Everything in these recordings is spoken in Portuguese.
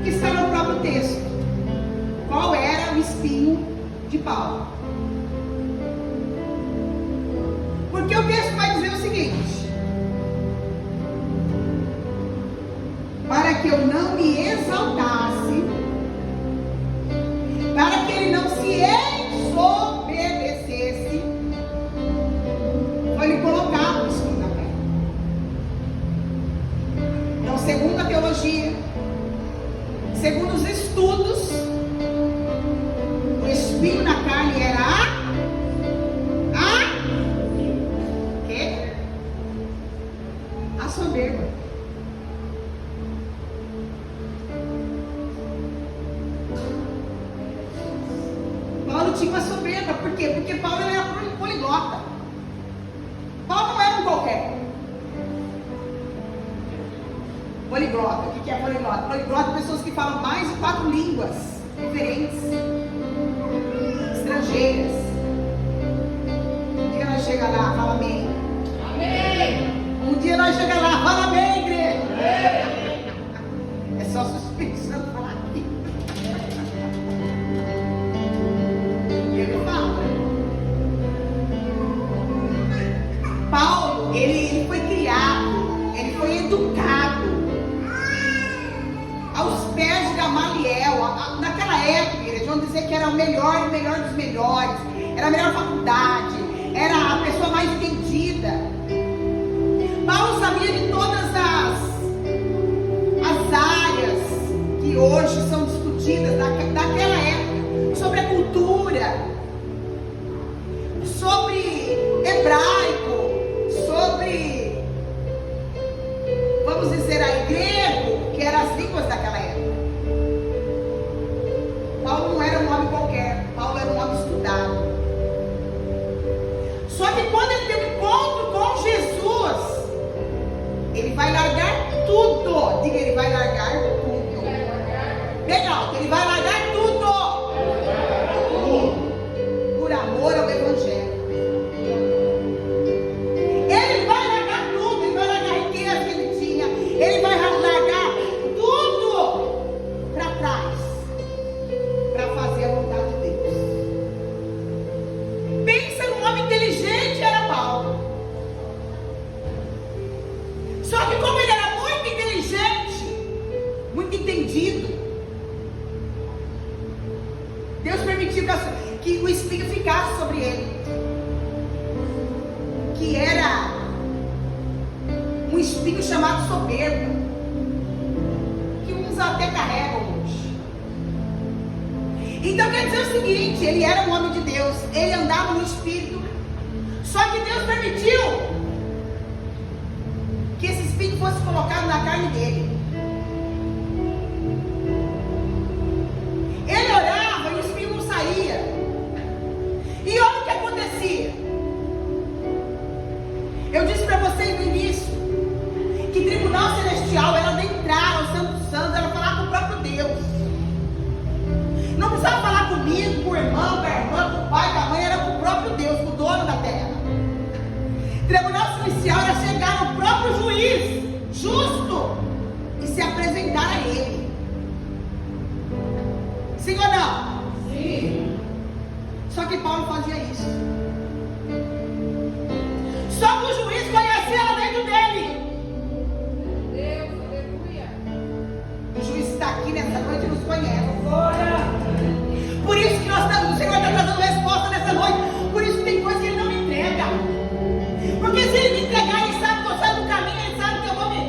que está no próprio texto. Qual era o espinho de Paulo? Porque o texto vai dizer o seguinte: para que eu não me exaltasse, para que ele não se ensoberbecesse, foi-lhe colocado o espinho na carne. Então, segundo a teologia, segundo os estudos, o espinho na carne era a soberba. Paulo tinha uma soberba. Por quê? Porque Paulo era poliglota. Paulo não era um qualquer. Poliglota. O que é poliglota? Poliglota é pessoas que falam mais de 4 línguas diferentes, estrangeiras. Um dia nós chega lá, fala amém. Amém. Um dia nós chega lá, fala amém, igreja. Amém. É só suspensão falar aqui. Ele fala. Paulo, ele foi criado, ele foi educado aos pés de Gamaliel. Naquela época, igreja, vamos dizer que era o melhor dos melhores, era a melhor faculdade, era a pessoa mais entendida. Paulo sabia de todas as áreas que hoje são discutidas daquela época, sobre a cultura, sobre hebraico, sobre, vamos dizer aí, grego, que eram as línguas daquela época. Paulo não era um homem qualquer, Paulo era um homem estudado. Só que quando ele teve encontro com Jesus, ele vai largar tudo. Diga, ele vai largar tudo. Legal, ele vai largar tudo. Por amor ao Evangelho. Ele vai largar tudo. Ele vai largar a riqueza que ele tinha. Ele vai largar tudo para trás, para fazer a vontade de Deus. Pensa num homem inteligente, era Paulo. Só que como ele era muito inteligente, muito entendido, Deus permitiu que o espinho ficasse sobre ele, que era um espinho chamado soberba, que uns até carregam hoje. Então quer dizer o seguinte: ele era um homem de Deus, ele andava no espírito, só que Deus permitiu que esse espinho fosse colocado na carne dele. Ele orava e o espinho não saía. E olha o que acontecia. Eu disse para vocês no início que tribunal celestial era de entrar ao Santo Santo, era falar com o próprio Deus. Não precisava falar comigo, com o irmão, com a irmã, com o pai, com a mãe, era com o próprio Deus, com o dono da terra. Tribunal celestial era chegar no próprio juiz justo e se apresentar a ele. Sim ou não? Sim. Só que Paulo fazia isso. Só que o juiz conhecia lá dentro dele. Deus, aleluia. O juiz está aqui nessa noite e nos conhece. Por isso que nós estamos, o Senhor está trazendo resposta nessa noite. Por isso que tem coisa que ele não me entrega. Porque se ele me entregar, ele sabe que eu saio do caminho, ele sabe que eu vou me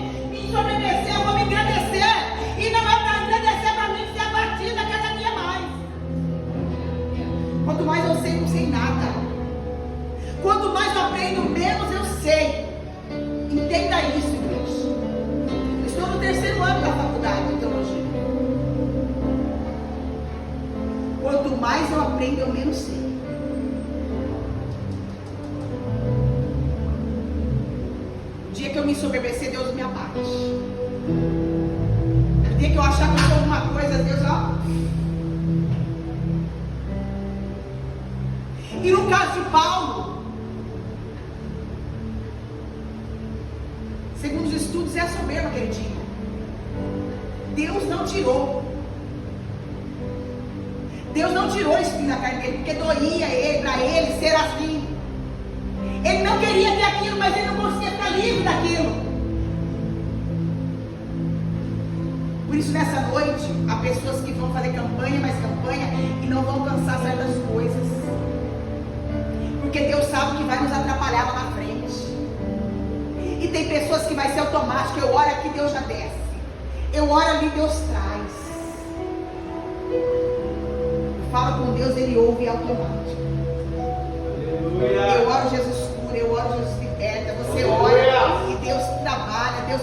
sobreviver, eu vou me engrandecer. E não é para engrandecer para mim ser abatida cada dia mais. Quanto mais eu sei, não sei nada. Quanto mais eu aprendo, menos eu sei. Entenda isso, igreja. Eu estou no 3º ano da faculdade de teologia. Quanto mais eu aprendo, eu menos sei. O dia que eu me ensoberbecer, Deus me abate. O dia que eu achar que eu sou alguma coisa, Deus, ó. E no caso de Paulo, segundo os estudos, é a soberba que ele tinha. Deus não tirou. Deus não tirou o espinho da carne dele, porque doía para ele ser assim. Ele não queria ter aquilo, mas ele não conseguia ficar livre daquilo. Por isso, nessa noite, há pessoas que vão fazer campanha, mais campanha, e não vão alcançar certas coisas. Porque Deus sabe que vai nos atrapalhar lá na frente. E tem pessoas que vai ser automático. Eu oro aqui, Deus já desce. Eu oro ali, Deus traz. Fala com Deus, Ele ouve, é automático. Eu oro, Jesus cura, eu oro, Jesus liberta. Você ora e Deus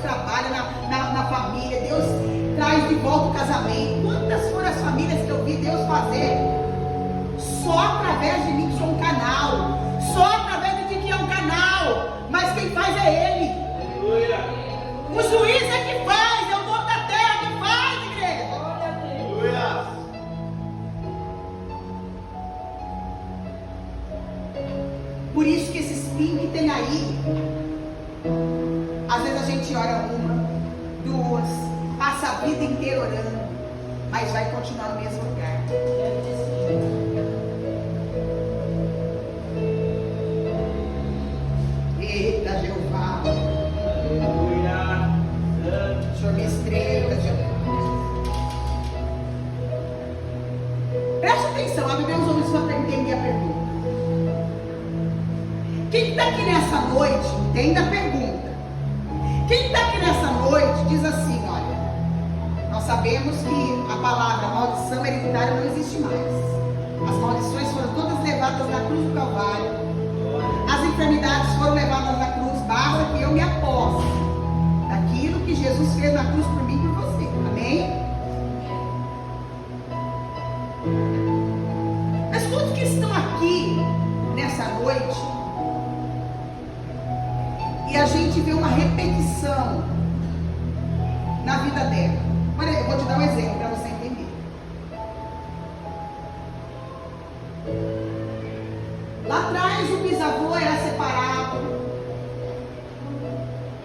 trabalha na família, Deus traz de volta o casamento. Quantas foram as famílias que eu vi Deus fazer? Só através de mim, que sou um canal. Só através de ti, que é um canal. Mas quem faz é Ele. O juiz é que faz, é o dono da terra que faz, igreja. Por isso que esse espinho que tem aí, às vezes a gente ora uma, duas, passa a vida inteira orando, mas vai continuar no mesmo lugar. Eita, Jeová. O Senhor me estreita, Jeová. Preste atenção, abre meus ouvidos para entender a pergunta. Quem está aqui nessa noite, entenda a pergunta. Quem está aqui nessa noite diz assim: olha, nós sabemos que a palavra maldição hereditária não existe mais. As maldições foram todas levadas na cruz do Calvário. As enfermidades foram levadas na cruz. Basta que eu me aposte daquilo que Jesus fez na cruz por mim e por você. Amém? Mas todos que estão aqui nessa noite, e a gente vê uma repetição na vida dela. Olha, eu vou te dar um exemplo para você entender. Lá atrás o bisavô era separado.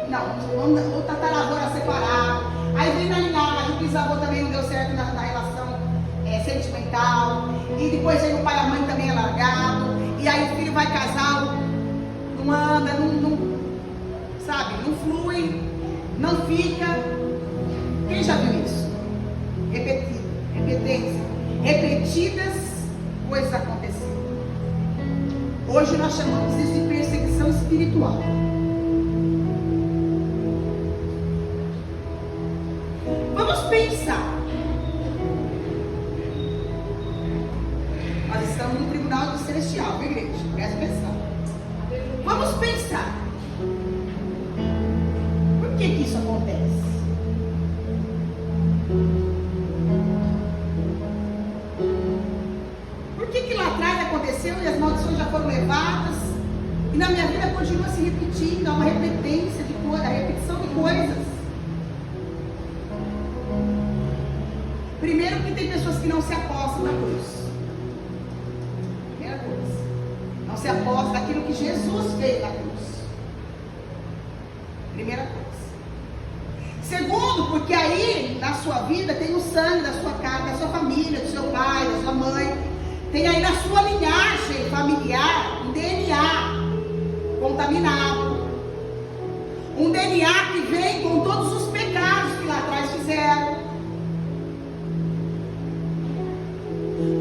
Não, o tataravô era separado. Aí vem na linhagem, o bisavô também não deu certo na relação sentimental. E depois aí o pai e a mãe também é largado. E aí o filho vai casar, não anda, sabe, não flui, não fica. Quem já viu isso? Repetidas coisas acontecendo. Hoje nós chamamos isso de perseguição espiritual. Vamos pensar. Nós estamos no tribunal celestial, viu, igreja? Presta atenção. Vamos pensar. Por que isso acontece? Por que lá atrás aconteceu e as maldições já foram levadas e na minha vida continua se repetindo? Há uma repetência de coisas, a repetição de coisas. Primeiro que tem pessoas que não se apostam na cruz. Primeira coisa, não se aposta daquilo que Jesus fez na cruz. Primeira coisa. Segundo, porque aí na sua vida tem o sangue da sua casa, da sua família, do seu pai, da sua mãe. Tem aí na sua linhagem familiar um DNA contaminado. Um DNA que vem com todos os pecados que lá atrás fizeram.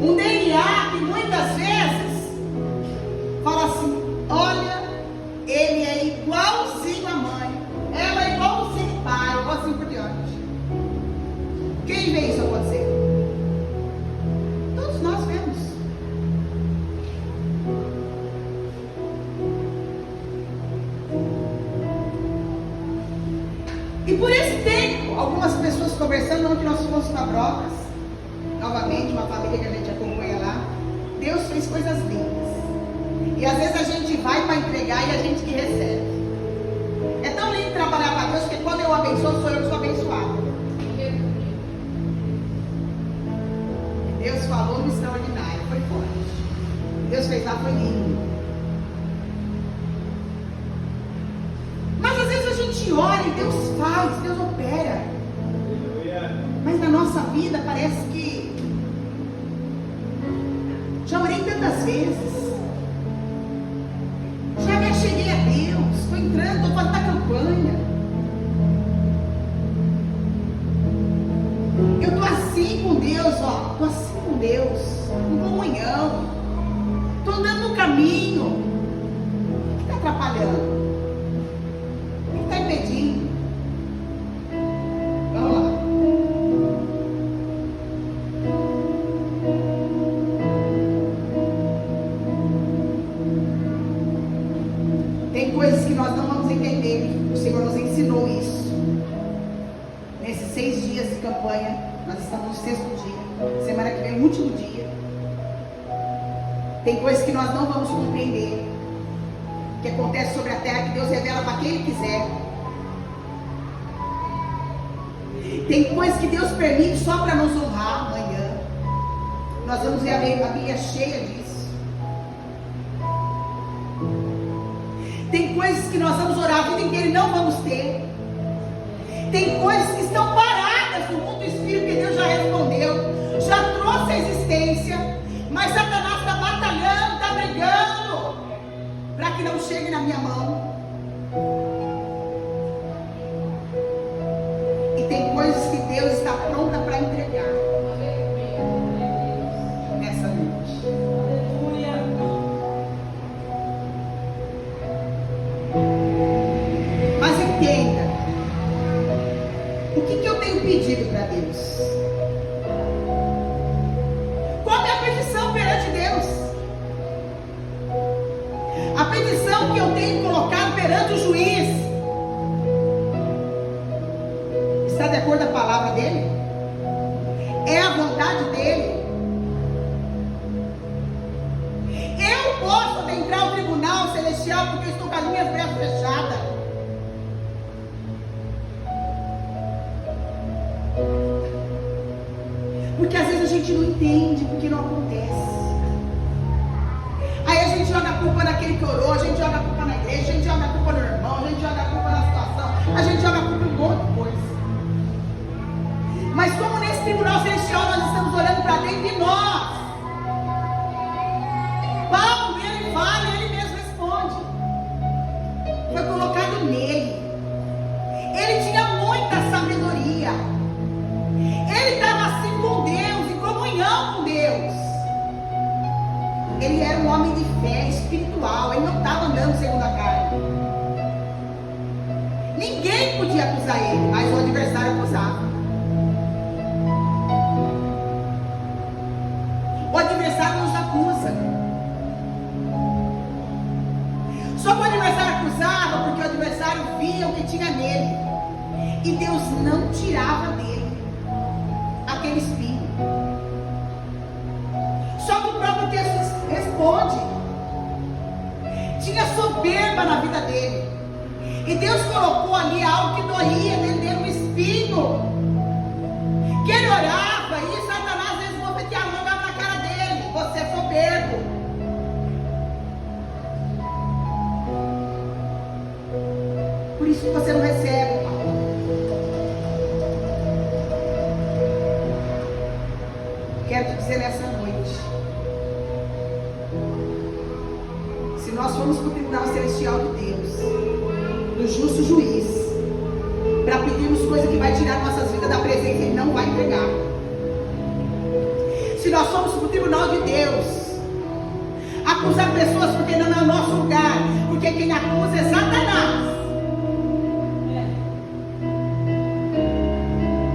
Um DNA que muitas vezes fala assim: olha, ele é igualzinho à mãe, ela é igualzinho ao pai, igualzinho por diante. Quem vê isso acontecer? Todos nós vemos. E por esse tempo, algumas pessoas conversando, onde nós fomos para Brocas, novamente, uma família que a gente acompanha lá, Deus fez coisas lindas. E às vezes a gente vai para entregar e a gente que recebe. É tão lindo trabalhar para Deus, porque quando eu abençoo, sou eu que sou abençoado. E Deus falou no extraordinário, foi forte. Deus fez lá, foi lindo. Mas às vezes a gente ora e Deus faz, Deus opera. vida parece que já orei tantas vezes, já me acheguei a Deus, estou entrando, estou fazendo a campanha, eu estou assim com Deus, ó, estou assim com Deus, com comunhão, estou andando no caminho. O que está atrapalhando? O que está impedindo? Vamos lá. Tem coisas que nós não vamos entender. O Senhor nos ensinou isso. Nesses 6 dias de campanha, nós estamos no 6º dia. Semana que vem, o último dia. Tem coisas que nós não vamos compreender, que acontece sobre a terra, que Deus revela para quem Ele quiser. Tem coisas que Deus permite só para nos honrar amanhã. Nós vamos ver a Bíblia cheia disso. Tem coisas que nós vamos orar a vida inteira e não vamos ter. Tem coisas que estão paradas no mundo do Espírito, que Deus já respondeu, já trouxe a existência, mas Satanás está batalhando, está brigando, para que não chegue na minha mão. E tem coisas que Deus está pronta para entregar nessa noite. Mas entenda, o que eu tenho pedido para Deus? Qual é a petição perante Deus? A petição que eu tenho colocado perante o juiz está de acordo com a palavra dele? É a vontade dele? Eu posso adentrar o tribunal celestial porque eu estou com as minhas brechas fechadas? Porque às vezes a gente não entende porque não acontece. Aí a gente joga a culpa naquele que orou, a gente joga a culpa na igreja, a gente joga a culpa no irmão, a gente joga a culpa na situação, a gente joga a culpa em um monte de coisa. Mas como nesse tribunal celestial nós estamos olhando para dentro de nós, Paulo, ele fala, ele mesmo responde. Foi colocado nele. Ele tinha muita sabedoria. Ele estava assim com Deus, em comunhão com Deus. Ele era um homem de fé espiritual. Ele não estava andando segundo a carne. Ninguém podia acusar ele, mas o adversário acusava. O adversário nos acusa. Só que o adversário acusava porque o adversário via o que tinha nele. E Deus não tirava dele aquele espinho. Só que o próprio texto responde. Tinha soberba na vida dele. E Deus colocou ali algo que doía dentro dele, um espinho. Que ele orava e Satanás às vezes bofeteava, jogava na cara dele. Você é soberbo. Por isso que você não recebe. Quero te dizer nessa noite, se nós formos para o tribunal celestial de Deus, do justo juiz, para pedirmos coisa que vai tirar nossas vidas da presença, Ele não vai entregar. Se nós formos para o tribunal de Deus, acusar pessoas porque não é o nosso lugar, porque quem acusa é Satanás,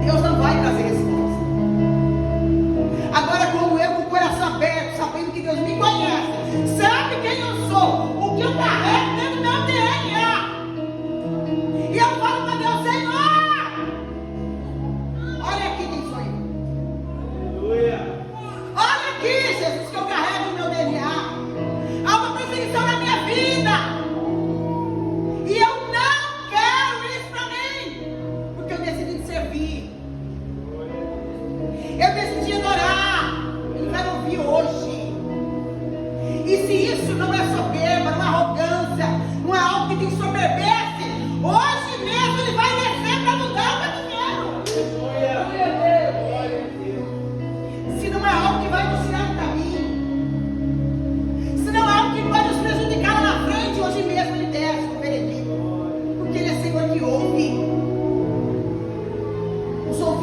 Deus não vai trazer resposta. Agora, como eu com o coração aberto, sabendo que Deus me conhece, sabe quem eu sou, o que eu carrego dentro do meu DNA, e eu falo para Deus, Senhor, olha aqui quem sou eu. Aleluia. Olha aqui, Jesus, que eu carrego no meu DNA. Há uma perseguição na minha vida, e eu não quero isso para mim, porque eu decidi te servir.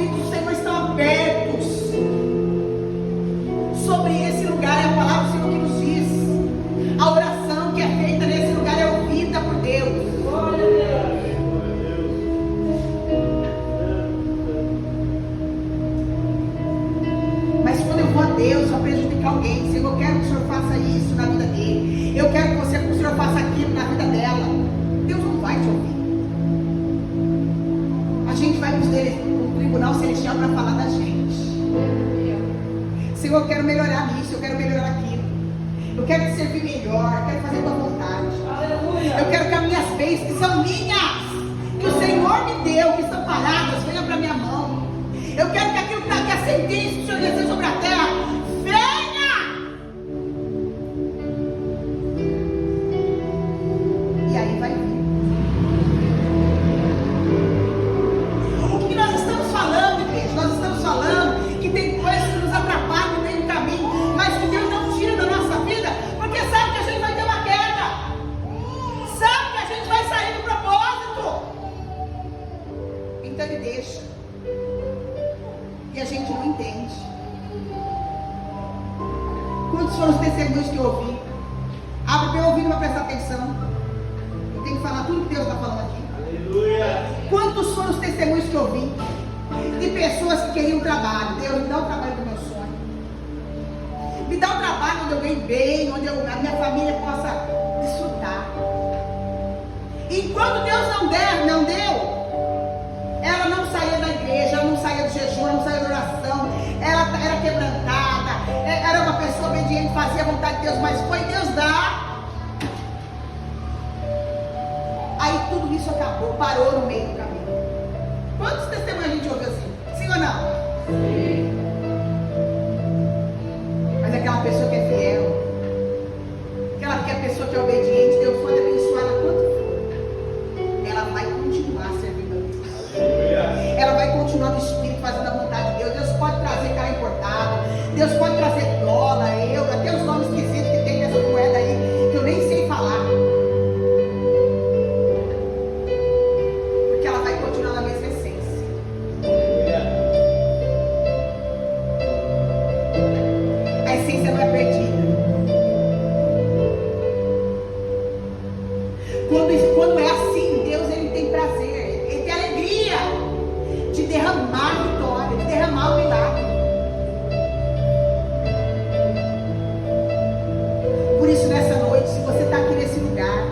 ouvidos do Senhor estão abertos sobre esse lugar. É a palavra do Senhor que nos diz: a oração que é feita nesse lugar é ouvida por Deus. Glória a Deus. Mas quando eu vou a Deus para prejudicar alguém, Senhor, eu quero que o Senhor faça isso na vida dele, eu quero que o Senhor faça aquilo na vida dela, Deus não vai te ouvir. A gente vai para o tribunal celestial para falar da gente. Senhor, eu quero melhorar nisso, eu quero melhorar aquilo, eu quero te servir melhor, eu quero fazer a tua vontade. Aleluia. Eu quero que as minhas bênçãos, que são minhas, que o Senhor me deu, que estão paradas, venham para minha mão. Eu quero que aquilo que a sentença que o Senhor desceu sobre a terra venha. E aí vai vir. O que nós estamos falando, igreja? Nós estamos falando que tem coisas que nos atrapalham no meio do caminho, mas que Deus não tira da nossa vida, porque sabe que a gente vai ter uma queda, sabe que a gente vai sair do propósito. Então Ele deixa. E a gente não entende. Quantos foram os testemunhos que eu ouvi? Abre bem o ouvido para prestar atenção. Eu tenho que falar tudo que Deus está falando aqui. Aleluia. Quantos foram os testemunhos que eu ouvi? De pessoas que queriam trabalho. Deus, me dá o trabalho do meu sonho. Me dá um trabalho onde eu ganhe bem, onde a minha família possa desfrutar. Enquanto Deus não deu, ela não saía da igreja, ela não saía do jejum, ela não saía da oração, ela era quebrantada, era uma pessoa obediente, fazia a vontade de Deus, mas foi Deus dar. Aí tudo isso acabou, parou no meio do caminho. Quantos testemunhos a gente ouve assim? Sim ou não? Sim. Mas aquela pessoa que é fiel, aquela pessoa que é obediente, Deus pode abençoar ela quanto for, ela vai continuar servindo a Deus. Ela vai continuar no Espírito, fazendo a vontade de Deus. Deus pode trazer cara importado, Deus pode trazer dólar, euro, até os nomes esquisitos que tem nessa moeda aí, que eu nem sei falar, porque ela vai continuar na mesma essência. A essência não é perdida. Quando é assim, Deus ele tem prazer, ele tem alegria de derramar a vitória, de derramar o milagre. Por isso, nessa noite, se você está aqui nesse lugar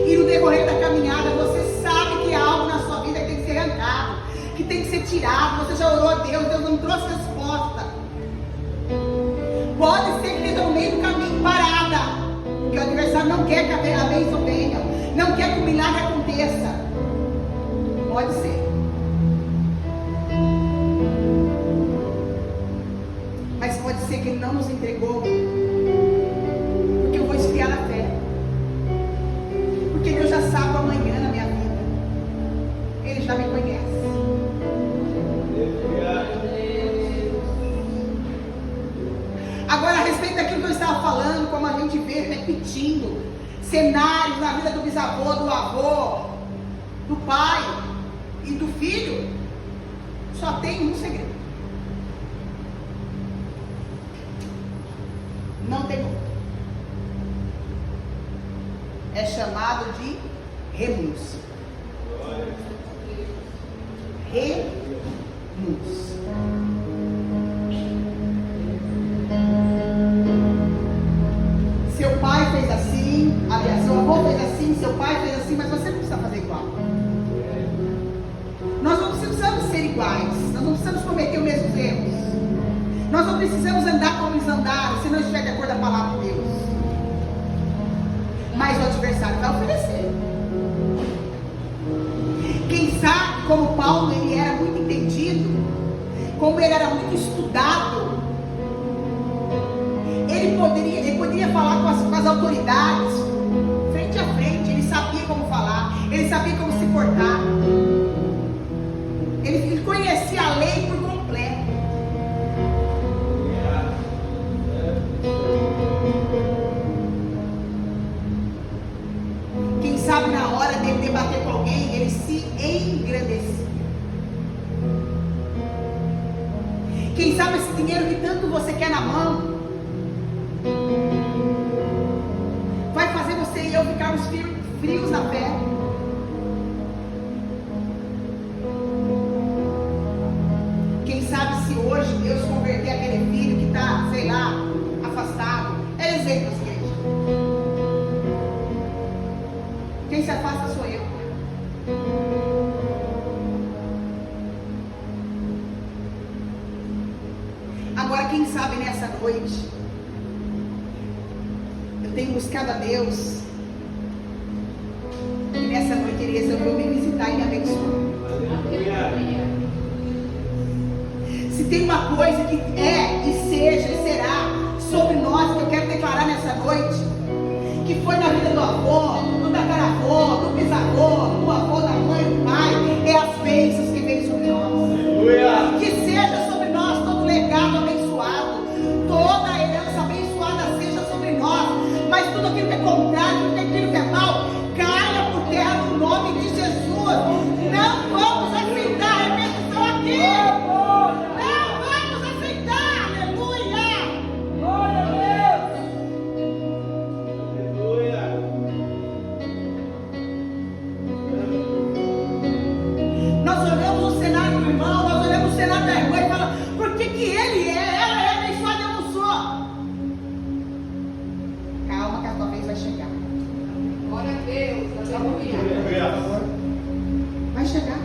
e no decorrer da caminhada você sabe que há algo na sua vida que tem que ser arrancado, que tem que ser tirado, você já orou a Deus, Deus não trouxe resposta, pode ser que esteja no meio do caminho parada, que o adversário não quer que a bênção venha, não quer que o milagre aconteça. Pode ser. Mas pode ser que Ele não nos entregou, porque eu vou esfriar na fé, porque Deus já sabe o amanhã na minha vida, Ele já me conhece. Agora, a respeito daquilo que eu estava falando, como a gente vê repetindo cenários na vida do bisavô, do avô, do pai e do filho, só tem um segredo: não tem outro. É chamado de renúncia. Renúncia. Seu pai fez assim, aliás, seu avô fez assim, seu pai fez assim, mas você não precisa fazer igual. Nós não precisamos ser iguais, nós não precisamos cometer os mesmos erros, nós não precisamos andar como eles andaram, se não estiver de acordo com a palavra de Deus. Mas o adversário vai oferecer. Quem sabe, como Paulo, ele era muito entendido, como ele era muito estudado, ele poderia falar com as autoridades, frente a frente. Ele sabia como falar, ele sabia como se portar, ele conhecia a lei por completo. Quem sabe na hora dele debater com alguém, ele se engrandecia. Quem sabe esse dinheiro que tanto você quer na mão vai fazer você e eu ficarmos frios na fé. Quem sabe se hoje Deus converter aquele filho que está, sei lá, afastado. É exemplo, gente. Quem se afasta sou eu. Agora, quem sabe nessa noite, eu tenho buscado a Deus, e nessa noite Ele resolveu me visitar e me abençoar. Se tem uma coisa que é, e seja, e será sobre nós, que eu quero declarar nessa noite, que foi na vida do avô, do tataravô, do bisavô, do avô, da mãe, do pai, é as bênçãos que vêm sobre nós. Que seja sobre nós todo legado abençoado, toda a herança abençoada seja sobre nós, mas tudo aquilo que é contrário, tudo aquilo que é mal, caia por terra no nome de Jesus. Não vamos aceitar a repetição aqui. Não vamos aceitar. Aleluia. Glória a Deus. Nós olhamos o cenário do irmão, nós olhamos o cenário da irmã e falamos, por que ele é? Ela é abençoada, eu não sou. Calma que a tua vez vai chegar. Glória a Deus. Aleluia. Vai chegar.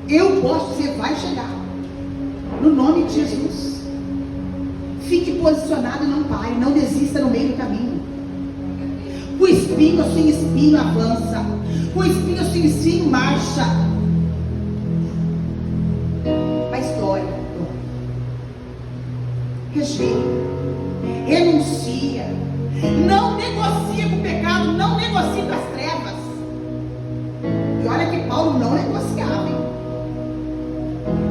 Eu posso dizer, vai chegar. No nome de Jesus. Fique posicionado e não pare, não desista no meio do caminho. Com espinho ou sem espinho, avança. Com espinho ou sem espinho, marcha. Mas dói. Rejeita. Renuncia. Não negocia com o pecado, não negocia com as trevas. E olha que Paulo não negociava, hein?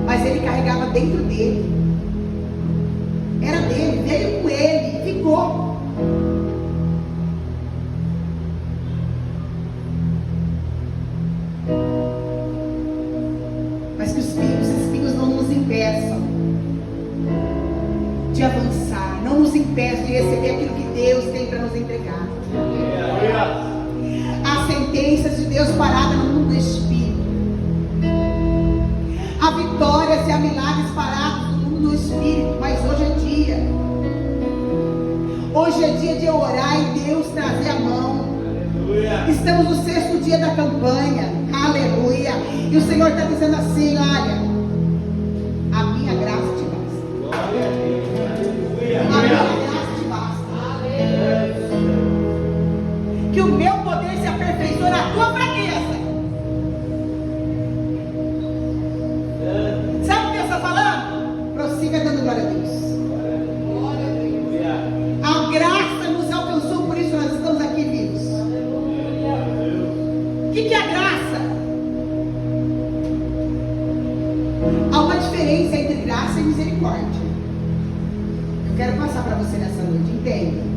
Mas ele carregava dentro dele. Era dele, veio com ele, ficou. Mas que os espinhos não nos impeçam de avançar, não nos impeçam de receber aquilo que Deus tem para nos entregar. Há sentenças de Deus paradas no mundo do Espírito. Há vitórias e há milagres parados no mundo do Espírito. Mas hoje é dia. Hoje é dia de orar e Deus trazer a mão. Estamos no 6º dia da campanha. Aleluia. E o Senhor está dizendo assim, olha, a minha graça te basta. A minha graça te basta. Que o meu poder se aperfeiçoe na tua fraqueza. Sabe o que Deus está falando? Prossiga dando glória a Deus. A graça nos alcançou, por isso nós estamos aqui vivos. O que é a graça? Há uma diferença entre graça e misericórdia. Eu quero passar para você nessa noite, entenda.